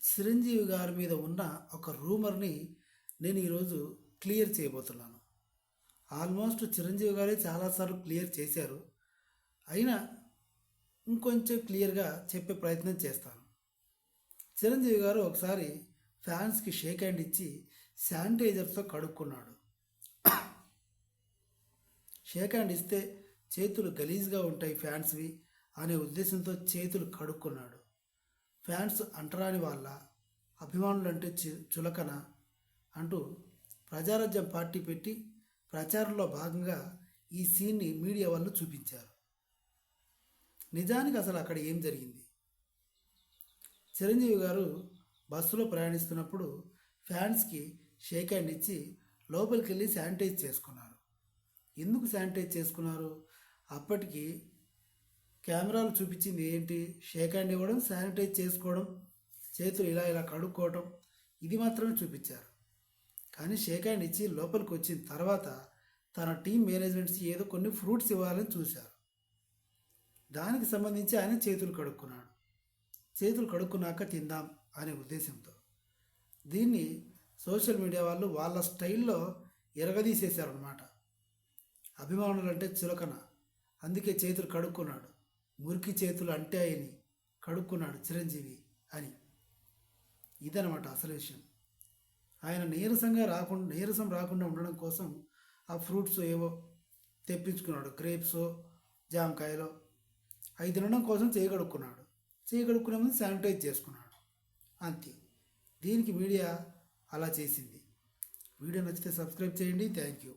చిరంజీవి గారి మీద ఉన్న ఒక రూమర్ని నేను ఈరోజు క్లియర్ చేయబోతున్నాను. ఆల్మోస్ట్ చిరంజీవి గారే చాలాసార్లు క్లియర్ చేశారు. అయినా ఇంకొంచెం క్లియర్గా చెప్పే ప్రయత్నం చేస్తాను. చిరంజీవి గారు ఒకసారి ఫ్యాన్స్కి షేక్ హ్యాండ్ ఇచ్చి శానిటైజర్తో కడుక్కున్నాడు. షేక్ హ్యాండ్ ఇస్తే చేతులు గలీజ్గా ఉంటాయి ఫ్యాన్స్వి అనే ఉద్దేశంతో చేతులు కడుక్కున్నాడు. ఫ్యాన్స్ అంటరాని వాళ్ళ అభిమానులంటే చులకన అంటూ ప్రజారాజ్యం పార్టీ పెట్టి ప్రచారంలో భాగంగా ఈ సీన్ని మీడియా వాళ్ళు చూపించారు. నిజానికి అసలు అక్కడ ఏం జరిగింది? చిరంజీవి గారు బస్సులో ప్రయాణిస్తున్నప్పుడు ఫ్యాన్స్కి షేక్ హ్యాండ్ ఇచ్చి లోపలికి వెళ్ళి శానిటైజ్ చేసుకున్నారు. ఎందుకు శానిటైజ్ చేసుకున్నారు? అప్పటికి కెమెరాలు చూపించింది ఏంటి? షేక్ హ్యాండ్ ఇవ్వడం, శానిటైజ్ చేసుకోవడం, చేతులు ఇలా ఇలా కడుక్కోవడం, ఇది మాత్రమే చూపించారు. కానీ షేక్ హ్యాండ్ ఇచ్చి లోపలికి వచ్చిన తర్వాత తన టీం మేనేజ్మెంట్స్ ఏదో కొన్ని ఫ్రూట్స్ ఇవ్వాలని చూశారు. దానికి సంబంధించి ఆయన చేతులు కడుక్కున్నాడు. చేతులు కడుక్కున్నాక తిందాం అనే ఉద్దేశంతో దీన్ని సోషల్ మీడియా వాళ్ళు వాళ్ళ స్టైల్లో ఎరగదీసేశారనమాట. అభిమానులు అంటే చులకన, అందుకే చేతులు కడుక్కున్నాడు, మురికి చేతులు అంటే ఆయని కడుక్కున్నాడు చిరంజీవి అని. ఇదనమాట అసలు విషయం. ఆయన నీరసం రాకుండా ఉండడం కోసం ఆ ఫ్రూట్స్ ఏవో తెప్పించుకున్నాడు, గ్రేప్స్, జామకాయలో. అవి తినడం కోసం చేయగడుక్కున్నాడు. చేయగడుక్కునే ముందు శానిటైజ్ చేసుకున్నాడు, అంతే. దీనికి మీడియా అలా చేసింది. వీడియో నచ్చితే సబ్స్క్రైబ్ చేయండి. Thank you.